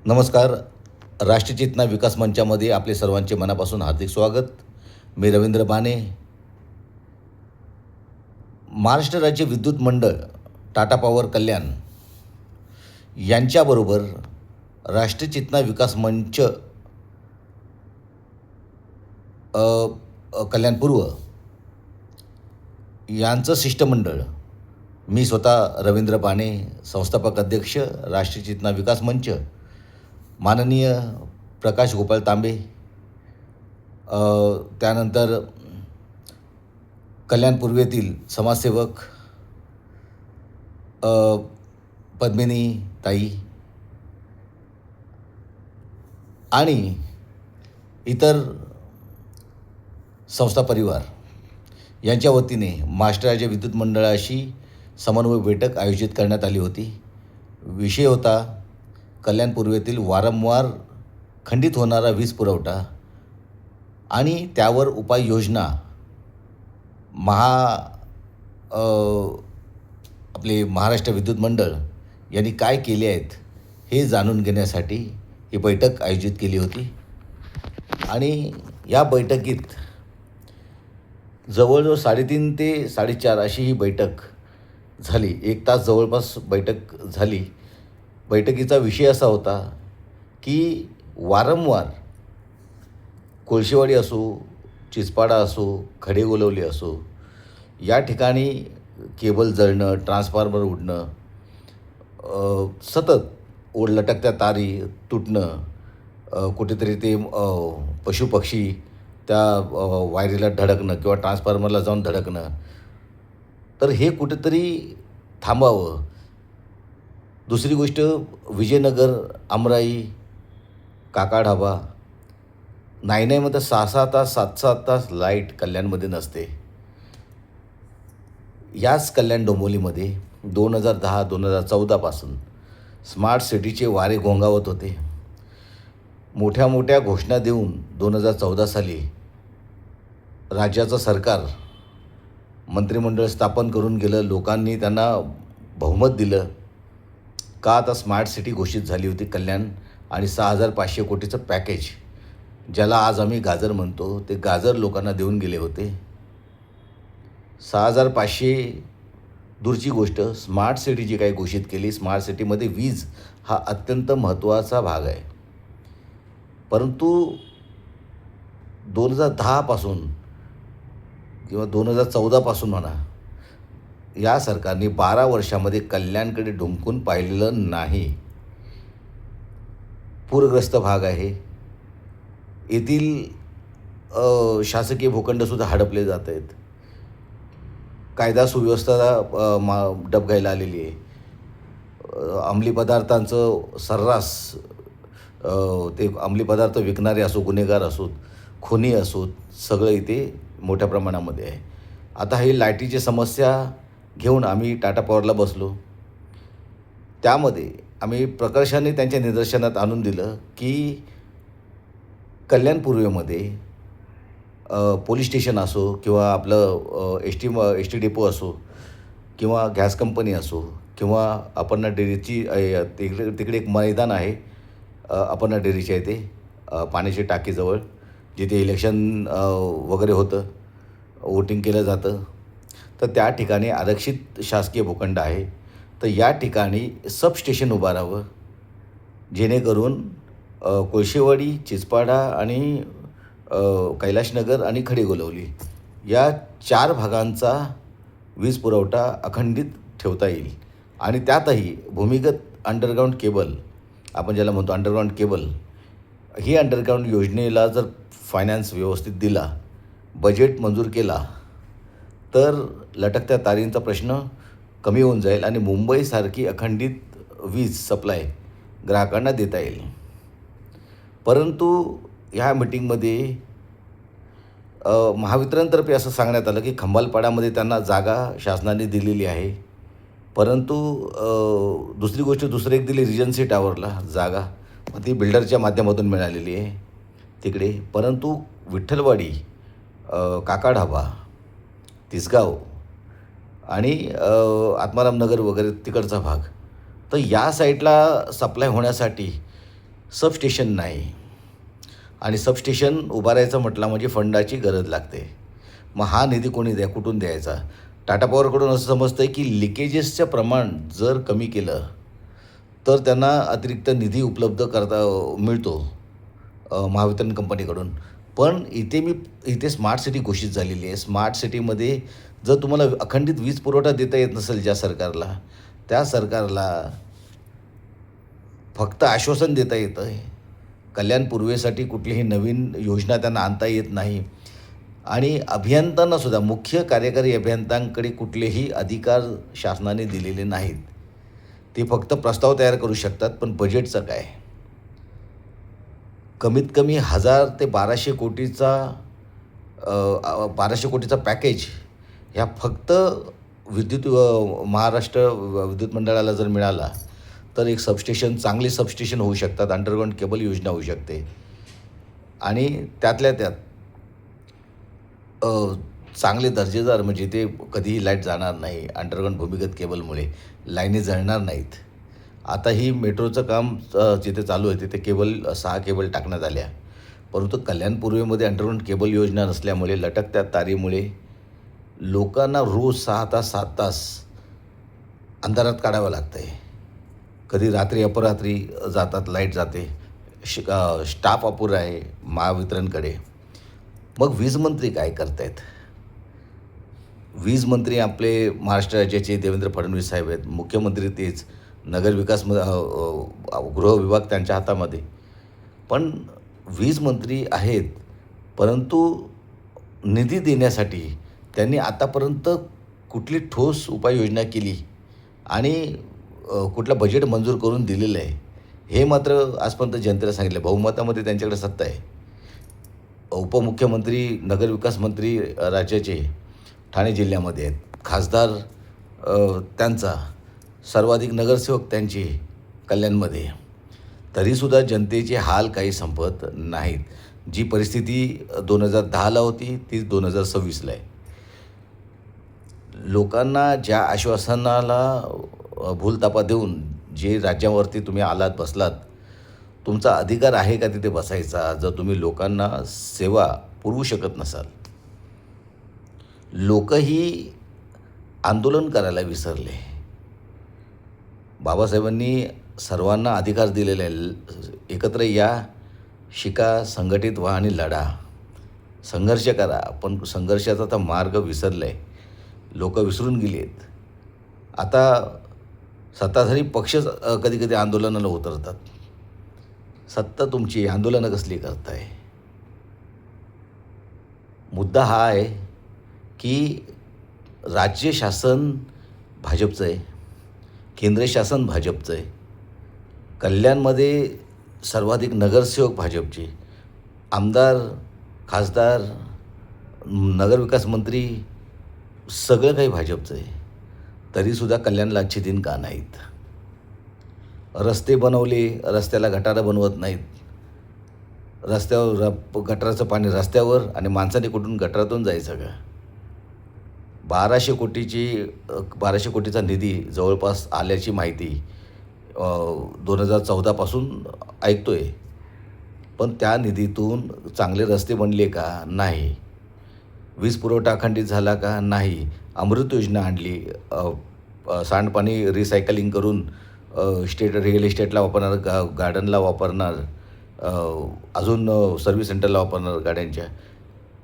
नमस्कार. राष्ट्रीय चेतना विकास मंचामध्ये आपले सर्वांचे मनापासून हार्दिक स्वागत. मी रवींद्र बाने. महाराष्ट्र राज्य विद्युत मंडळ, टाटा पॉवर कल्याण यांच्याबरोबर राष्ट्रीय चेतना विकास मंच कल्याणपूर्व यांचं शिष्टमंडळ, मी स्वतः रवींद्र बाने, संस्थापक अध्यक्ष राष्ट्रीय चेतना विकास मंच, माननीय प्रकाश गोपाळ तांबे, त्यानंतर कल्याण पूर्वेतील समाजसेवक पद्मिनी ताई आणि इतर संस्था परिवार यांच्या वतीने महाराष्ट्र राज्य विद्युत मंडळाशी समन्वय बैठक आयोजित करण्यात आली होती. विषय होता कल्याण पूर्वेतील वारंवार खंडित होणारा वीज पुरवठा आणि त्यावर उपाययोजना आपले महाराष्ट्र विद्युत मंडळ यांनी काय केले आहेत हे जाणून घेण्यासाठी ही बैठक आयोजित केली होती. आणि या बैठकीत जवळजवळ 3:30 ते 4:30 अशी ही बैठक झाली. 1 तास जवळपास बैठक झाली. बैठकीचा विषय असा होता की वारंवार कोळशेवाडी असो, चिचपाडा असो, खडेगोलवली असो, या ठिकाणी केबल जळणं, ट्रान्सफॉर्मर उडणं, सतत लटकत्या तारी तुटणं, कुठेतरी ते पशुपक्षी त्या वायरीला धडकणं किंवा ट्रान्सफॉर्मरला जाऊन धडकणं, तर हे कुठेतरी थांबावं. दुसरी गोष्ट, विजयनगर, अमराई, काका ढाबा, नाही 6-6 तास, 7-7 तास लाईट कल्याणमध्ये नसते. याच कल्याण डोंबिवलीमध्ये 2010-2014 पासून स्मार्ट सिटीचे वारे घोंगावत होते. मोठ्या मोठ्या घोषणा देऊन 2014 साली राज्याचं सरकार मंत्रिमंडळ स्थापन करून गेलं. लोकांनी त्यांना बहुमत दिलं. का आता स्मार्ट सिटी घोषित झाली होती कल्याण, आणि 6,500 कोटीचं पॅकेज, ज्याला आज आम्ही गाजर म्हणतो, ते गाजर लोकांना देऊन गेले होते. 6,500 दूरची गोष्ट, स्मार्ट सिटी जी काही घोषित केली, स्मार्ट सिटीमध्ये वीज हा अत्यंत महत्त्वाचा भाग आहे. परंतु 2010 पासून किंवा 2014 पासून म्हणा, या सरकारने 12 वर्षामध्ये कल्याणकडे ढुंकून पाहिलेलं नाही. पूरग्रस्त भाग आहे. येथील शासकीय भूखंडसुद्धा हडपले जात आहेत. कायदा सुव्यवस्था डबघाईला आलेली आहे. अंमली पदार्थांचं सर्रास ते अंमली पदार्थ विकणारे असो, गुन्हेगार असोत, खुनी असोत, सगळं इथे मोठ्या प्रमाणामध्ये आहे. आता ही लाईटीची समस्या घेऊन आम्ही टाटा पॉवरला बसलो. त्यामध्ये आम्ही प्रकर्षाने त्यांच्या निदर्शनात आणून दिलं की कल्याण पूर्वेमध्ये पोलीस स्टेशन असो किंवा आपलं एस टी डेपो असो किंवा गॅस कंपनी असो किंवा अपर्णा डेअरीची तिकडे एक मैदान आहे, अपर्णा डेअरीच्या इथे पाण्याची टाकीजवळ, जिथे इलेक्शन वगैरे होतं, वोटिंग केलं जातं. तर त्या ठिकाणी आरक्षित शासकीय भूखंड आहे. तर या ठिकाणी सबस्टेशन उभारावं, जेणेकरून कोळशेवाडी, चिचपाडा आणि कैलाशनगर आणि खडेगोलवली या 4 भागांचा वीज पुरवठा अखंडित ठेवता येईल. आणि त्यातही भूमिगत अंडरग्राऊंड केबल, आपण ज्याला म्हणतो अंडरग्राऊंड केबल, ही अंडरग्राऊंड योजनेला जर फायनान्स व्यवस्थित दिला, बजेट मंजूर केला, तर लटकत्या तारींचा प्रश्न कमी होऊन जाईल आणि मुंबईसारखी अखंडित वीज सप्लाय ग्राहकांना देता येईल. परंतु ह्या मिटिंगमध्ये महावितरणतर्फे असं सांगण्यात आलं की खंबालपाड्यामध्ये त्यांना जागा शासनाने दिलेली आहे. परंतु दुसरी गोष्ट, दुसरं एक दिली रिजन्सी टावरला जागा, मग ती बिल्डरच्या माध्यमातून मिळालेली आहे तिकडे. परंतु विठ्ठलवाडी, काका ढाबा, तिसगाव आणि आत्मारामनगर वगैरे तिकडचा भाग, तर या साईडला सप्लाय होण्यासाठी सबस्टेशन नाही. आणि सबस्टेशन उभारायचं म्हटलं म्हणजे फंडाची गरज लागते. मग हा निधी कोणी कुठून द्यायचा? टाटा पॉवरकडून असं समजतं आहे की लिकेजेसचं प्रमाण जर कमी केलं तर त्यांना अतिरिक्त निधी उपलब्ध मिळतो महावितरण कंपनीकडून. पण इथे स्मार्ट सिटी घोषित झालेली आहे. स्मार्ट सिटीमध्ये जर तुम्हाला अखंडित वीज पुरवठा देता येत नसेल ज्या सरकारला, त्या सरकारला फक्त आश्वासन देता येतं आहे. कल्याण पूर्वेसाठी कुठलीही नवीन योजना त्यांना आणता येत नाही. आणि अभियंत्यांनासुद्धा, मुख्य कार्यकारी अभियंत्यांकडे कुठलेही अधिकार शासनाने दिलेले नाहीत. ते फक्त प्रस्ताव तयार करू शकतात, पण बजेटचं काय? कमीत कमी 1000 ते 1200 कोटीचा 1200 कोटीचा पॅकेज ह्या फक्त महाराष्ट्र विद्युत मंडळाला जर मिळाला तर एक सबस्टेशन, चांगले सबस्टेशन होऊ शकतात. अंडरग्राऊंड केबल योजना होऊ शकते. आणि त्यातल्या त्यात चांगले दर्जेदार, म्हणजे ते कधीही लाईट जाणार नाही. अंडरग्राऊंड भूमिगत केबलमुळे लाईनी जळणार नाहीत. आता ही मेट्रोचं काम जिथे चालू आहे तिथे 6 केबल टाकण्यात आल्या. परंतु कल्याण पूर्वेमध्ये अंडरग्राऊंड केबल योजना नसल्यामुळे लटकत्या तारेमुळे लोकांना रोज 6 तास 7 तास अंधारात काढावं लागतं आहे. कधी रात्री अपरात्री जातात, लाईट जाते. स्टाफ अपुरा आहे महावितरणकडे. मग वीज मंत्री काय करत आहेत? वीज मंत्री आपले महाराष्ट्र राज्याचे देवेंद्र फडणवीस साहेब आहेत. मुख्यमंत्री तेच. नगरविकास गृह विभाग त्यांच्या हातामध्ये. पण वीज मंत्री आहेत, परंतु निधी देण्यासाठी त्यांनी आतापर्यंत कुठली ठोस उपाययोजना केली आणि कुठलं बजेट मंजूर करून दिलेलं आहे हे मात्र आजपर्यंत जनतेला सांगितलं. बहुमतामध्ये त्यांच्याकडे सत्ता आहे. उपमुख्यमंत्री, नगरविकास मंत्री राज्याचे ठाणे जिल्ह्यामध्ये आहेत. खासदार त्यांचा, सर्वाधिक नगरसेवक त्यांचे कल्याणमध्ये. तरीसुद्धा जनतेचे हाल काही संपत नाहीत. जी परिस्थिती 2010ला होती तीच 2026ला आहे. लोकांना ज्या आश्वासनाला भूलथापा देऊन जे राज्यावरती तुम्ही आलात, बसलात, तुमचा अधिकार आहे का तिथे बसायचा जर तुम्ही लोकांना सेवा पुरवू शकत नसाल? लोकही आंदोलन करायला विसरले. बाबासाहेबांनी सर्वांना अधिकार दिलेला आहे. एकत्र या, शिका, संघटित व्हा आणि लढा, संघर्ष करा. पण संघर्षाचा आता मार्ग विसरला आहे. लोक विसरून गेली आहेत. आता सत्ताधारी पक्षच कधी कधी आंदोलनाला उतरतात. सत्ता तुमची, आंदोलनं कसली करताय? मुद्दा हा आहे की राज्य शासन भाजपचं आहे, केंद्र शासन भाजपचं आहे. कल्याणमध्ये सर्वाधिक नगरसेवक भाजपचे, आमदार, खासदार, नगरविकास मंत्री सगळं काही भाजपचं आहे. तरीसुद्धा कल्याणला अच्छे दिन का नाहीत? रस्ते बनवले, रस्त्याला गटारं बनवत नाहीत. रस्त्यावर गटाराचं पाणी रस्त्यावर आणि माणसाने कुठून गटारातून जायचं का? 1200 कोटीचा निधी जवळपास आल्याची माहिती 2014पासून ऐकतो आहे. पण त्या निधीतून चांगले रस्ते बनले का? नाही. वीज पुरवठा अखंडित झाला का? नाही. अमृत योजना आणली, सांडपाणी रिसायकलिंग करून रिअल इस्टेटला वापरणार, गार्डनला वापरणार, अजून सर्व्हिस सेंटरला वापरणार गाड्यांच्या.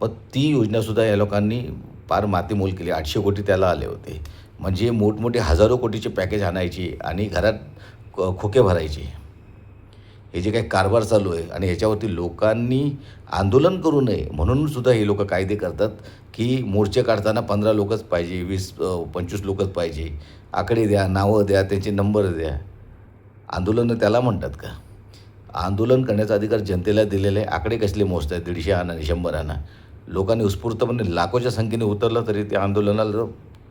पण ती योजनासुद्धा या लोकांनी फार मातीमोल केली. 800 कोटी त्याला आले होते. म्हणजे मोठमोठे हजारो कोटीचे पॅकेज आणायची आणि घरात खोके भरायचे. हे जे काही कारभार चालू आहे आणि ह्याच्यावरती लोकांनी आंदोलन करू नये म्हणून सुद्धा हे लोक कायदे करतात की मोर्चे काढताना 15 लोकच पाहिजे, 20-25 लोकच पाहिजे. आकडे द्या, नावं द्या, त्यांचे नंबर द्या. आंदोलनं त्याला म्हणतात का? आंदोलन करण्याचा अधिकार जनतेला दिलेला आहे. आकडे कसले मोजत आहेत? 150 आणा आणि 100 आणा. लोकांनी उत्स्फूर्तपणे लाखोच्या संख्येने उतरलं तरी त्या आंदोलनाला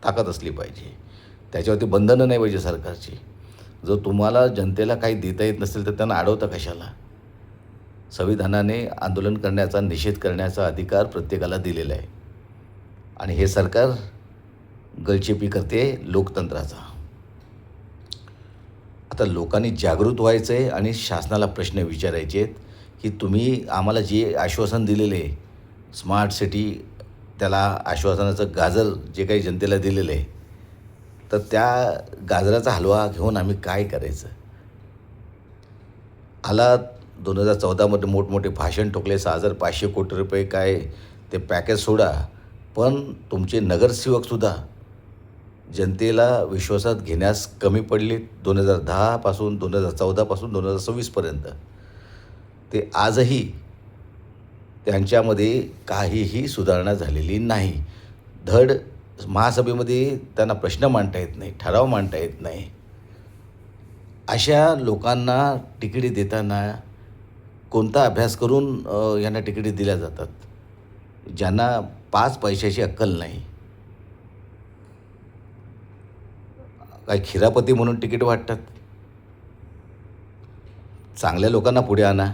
ताकद असली पाहिजे. त्याच्यावरती बंधनं नाही पाहिजे सरकारची. जर तुम्हाला जनतेला काही देता येत नसेल तर त्यांना अडवता कशाला? संविधानाने आंदोलन करण्याचा, निषेध करण्याचा अधिकार प्रत्येकाला दिलेला आहे. आणि हे सरकार गळचेपी करते लोकतंत्राचा. आता लोकांनी जागृत व्हायचं आहे आणि शासनाला प्रश्न विचारायचे आहेत की तुम्ही आम्हाला जे आश्वासन दिलेलं आहे, स्मार्ट सिटी, त्याला आश्वासनाचं गाजर जे काही जनतेला दिलेलं आहे, तर त्या गाजराचा हलवा घेऊन आम्ही काय करायचं? आला 2014मध्ये मोठमोठे भाषण ठोकले, 6,500 कोटी रुपये काय ते पॅकेज सोडा, पण तुमचे नगरसेवकसुद्धा जनतेला विश्वासात घेण्यास कमी पडले. 2010 पासून 2014 पासून 2026पर्यंत ते आजही त्यांच्यामध्ये काहीही सुधारणा झालेली नाही. धड महासभेमध्ये त्यांना प्रश्न मांडता येत नाही, ठराव मांडता येत नाही. अशा लोकांना तिकिटे देताना कोणता अभ्यास करून यांना तिकिटे दिल्या जातात, ज्यांना 5 पैशाची अक्कल नाही? काय खिरापती म्हणून तिकीट वाटतात? चांगल्या लोकांना पुढे आणा.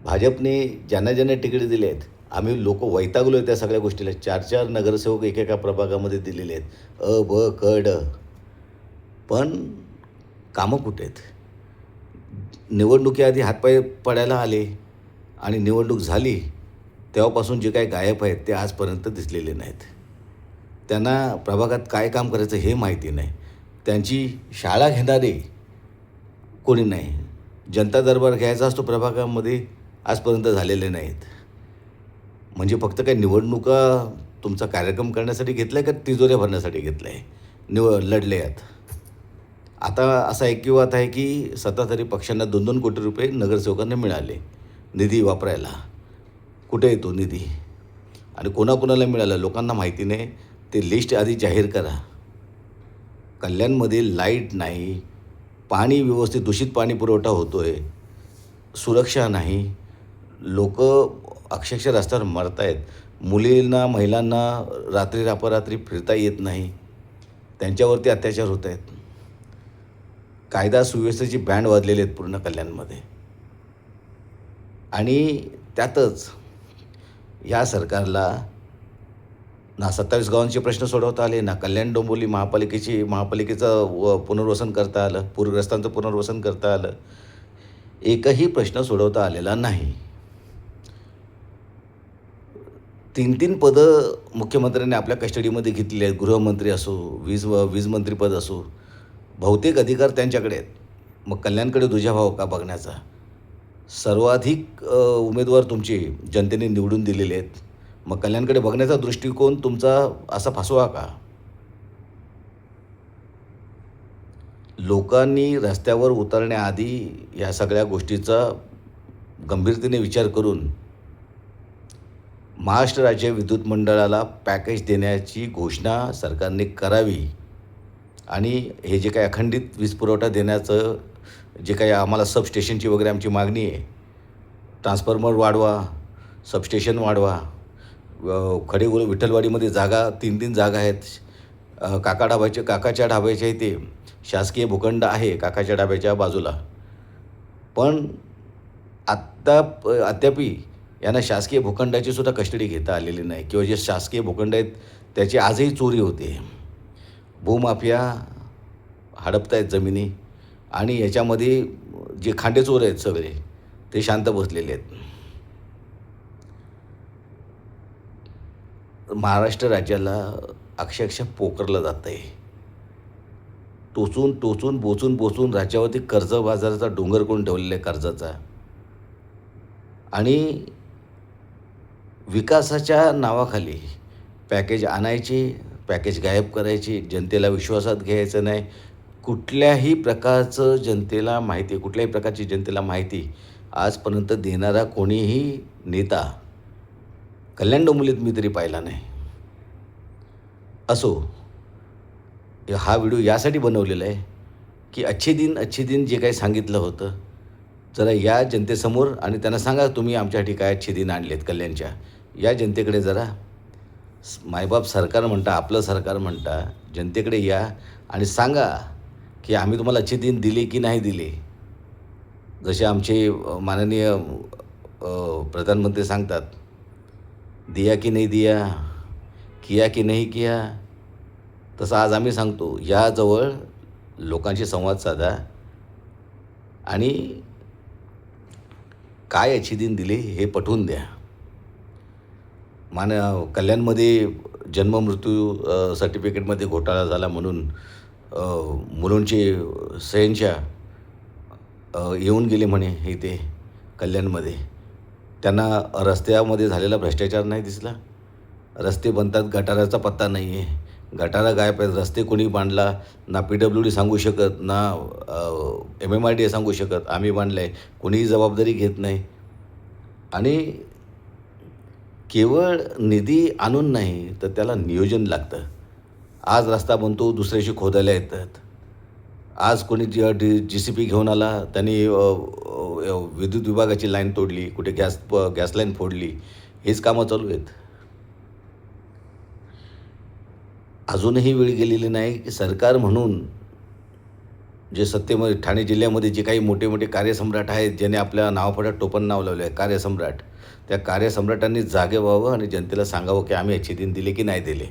भाजपने ज्यांना ज्यांना तिकीट दिले आहेत, आम्ही लोक वैतागलो आहे त्या सगळ्या गोष्टीला. 4-4 नगरसेवक एकेका प्रभागामध्ये दिलेले आहेत, अ ब क ड. पण कामं कुठे आहेत? निवडणुकीआधी हातपाय पडायला आले आणि निवडणूक झाली तेव्हापासून जे काही गायब आहेत ते आजपर्यंत दिसलेले नाहीत. त्यांना प्रभागात काय काम करायचं हे माहिती नाही. त्यांची शाळा घेणारे कोणी नाही. जनता दरबार घ्यायचा असतो प्रभागामध्ये, आजपर्यंत झालेले नाहीत. म्हणजे फक्त काही निवडणुका तुमचा कार्यक्रम करण्यासाठी घेतला आहे का तिजोऱ्या भरण्यासाठी घेतलं आहे? लढले आहेत. आता असा ऐकिवात आहे की सत्ताधारी पक्षांना 2-2 कोटी रुपये नगरसेवकांना मिळाले निधी वापरायला. कुठे येतो निधी आणि कोणाकोणाला मिळालं लोकांना माहिती नाही. ते लिस्ट आधी जाहीर करा. कल्याणमध्ये लाईट नाही, पाणी व्यवस्थित, दूषित पाणी पुरवठा होतो आहे, सुरक्षा नाही, लोक अक्षरशः रस्त्यावर मरत आहेत. मुलींना, महिलांना रात्री अपरात्री फिरता येत नाही, त्यांच्यावरती अत्याचार होत आहेत. कायदा सुव्यवस्थेची बँड वाजलेली आहेत पूर्ण कल्याणमध्ये. आणि त्यातच ह्या सरकारला ना 27 गावांचे प्रश्न सोडवता आले, ना कल्याण डोंबिवली महापालिकेचं पुनर्वसन करता आलं, पूरग्रस्तांचं पुनर्वसन करता आलं. एकही प्रश्न सोडवता आलेला नाही. 3-3 पदं मुख्यमंत्र्यांनी आपल्या कस्टडीमध्ये घेतलेली आहेत. गृहमंत्री असो, वीज मंत्रीपद असो, बहुतेक अधिकार त्यांच्याकडे आहेत. मग कल्याणकडे दुजाभाव का बघण्याचा? सर्वाधिक उमेदवार तुमचे जनतेने निवडून दिलेले आहेत. मग कल्याणकडे बघण्याचा दृष्टिकोन तुमचा असा फसवा का? लोकांनी रस्त्यावर उतरण्याआधी या सगळ्या गोष्टीचा गंभीरतेने विचार करून महाराष्ट्र राज्य विद्युत मंडळाला पॅकेज देण्याची घोषणा सरकारने करावी. आणि हे जे काही अखंडित वीज पुरवठा देण्याचं जे काही आम्हाला सबस्टेशनची वगैरे आमची मागणी आहे, ट्रान्सफॉर्मर वाढवा, सबस्टेशन वाढवा. खडेगोल विठ्ठलवाडीमध्ये जागा 3-3 जागा आहेत. काकाच्या ढाब्याच्या इथे शासकीय भूखंड आहे काकाच्या ढाब्याच्या बाजूला, पण अद्यापी यांना शासकीय भूखंडाची सुद्धा कस्टडी घेता आलेली नाही, किंवा जे शासकीय भूखंड आहेत त्याची आजही चोरी होते. भूमाफिया हडपत आहेत जमिनी, आणि याच्यामध्ये जे खांडेचोर आहेत सगळे ते शांत बसलेले आहेत. महाराष्ट्र राज्याला अक्षरशः पोखरलं जातं आहे. टोचून बोचून राज्यावरती कर्ज बाजाराचा डोंगर करून ठेवलेला आहे, कर्जाचा. आणि विकासाच्या नावाखाली पॅकेज आणायचे, पॅकेज गायब करायचे, जनतेला विश्वासात घ्यायचं नाही. कुठल्याही प्रकारची जनतेला माहिती आजपर्यंत देणारा कोणीही नेता कल्याण डोंबिवलीत मी तरी पाहिला नाही. असो, हा व्हिडिओ यासाठी बनवलेला आहे की अच्छे दिन जे काही सांगितलं होतं, जरा या जनतेसमोर, आणि त्यांना सांगा तुम्ही आमच्यासाठी काय अच्छे दिन आणलेत कल्याणच्या. या जनतेकडे जरा, मायबाप सरकार म्हणता, आपलं सरकार म्हणता, जनतेकडे या आणि सांगा की आम्ही तुम्हाला अच्छे दिन दिले की नाही दिले. जसे आमचे माननीय प्रधानमंत्री सांगतात, दिया की नहीं दिया, किया की नहीं किया. तसं आज आम्ही सांगतो, याजवळ लोकांशी संवाद साधा आणि काय याची दिन दिले हे पटवून द्या. कल्याणमध्ये जन्म-मृत्यू सर्टिफिकेटमध्ये घोटाळा झाला म्हणून मुलुंडचे शहेनशाह येऊन गेले म्हणे इथे कल्याणमध्ये. त्यांना रस्त्यामध्ये झालेला भ्रष्टाचार नाही दिसला. रस्ते बनतात, गटाराचा पत्ता नाही आहे. गटारा गायब आहेत. रस्ते कोणी बांधला, ना PWD सांगू शकत, ना MMRDA सांगू शकत आम्ही बांधलं आहे. कोणीही जबाबदारी घेत नाही. आणि केवळ निधी आणून नाही तर त्याला नियोजन लागतं. आज रस्ता बनतो, दुसऱ्याशी खोदायला येतात. आज कोणी JCB घेऊन आला, त्यांनी विद्युत विभागाची लाईन तोडली, कुठे गॅस लाईन फोडली. हेच कामं चालू आहेत. अजूनही वेळ गेलेली नाही की सरकार म्हणून जे सत्तेमध्ये ठाणे जिल्ह्यामध्ये जे काही मोठे मोठे कार्यसम्राट आहेत, ज्याने आपल्या नावापुढे टोपण नाव लावलं आहे कार्यसम्राट, त्या कार्यसम्राटांनी जागे व्हावं आणि जनतेला सांगावं की आम्ही याचे दिन दिले की नाही दिले.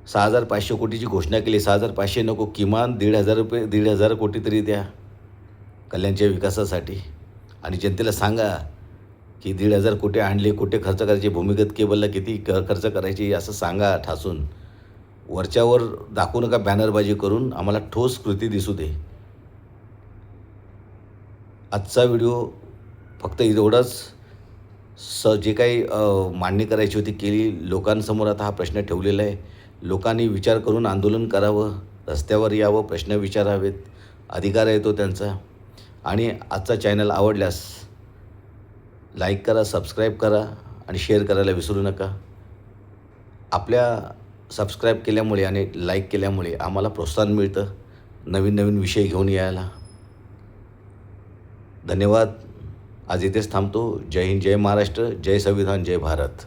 6,500 कोटीची घोषणा केली. 6,500 नको, किमान 1,500 कोटी तरी द्या कल्याणच्या विकासासाठी. आणि जनतेला सांगा की 1,500 कोटी आणले, कुठे खर्च करायचे, भूमिगत केबलला किती खर्च करायची असं सांगा ठासून. वरच्यावर दाखवू नका बॅनरबाजी करून, आम्हाला ठोस कृती दिसू दे. आजचा व्हिडिओ फक्त एवढंच, जे काही मांडणी करायची होती केली. लोकांसमोर आता हा प्रश्न ठेवलेला आहे. लोकांनी विचार करून आंदोलन करावं, रस्त्यावर यावं, प्रश्न विचारावेत. अधिकार आहे तो त्यांचा. आणि आजचा चॅनल आवडल्यास लाईक करा, सबस्क्राईब करा आणि शेअर करायला विसरू नका. आपल्या सबस्क्राईब केल्यामुळे आणि लाईक केल्यामुळे आम्हाला प्रोत्साहन मिळतं नवीन नवीन विषय घेऊन यायला. धन्यवाद. आज इथेच थांबतो. जय हिंद, जय महाराष्ट्र, जय संविधान, जय भारत.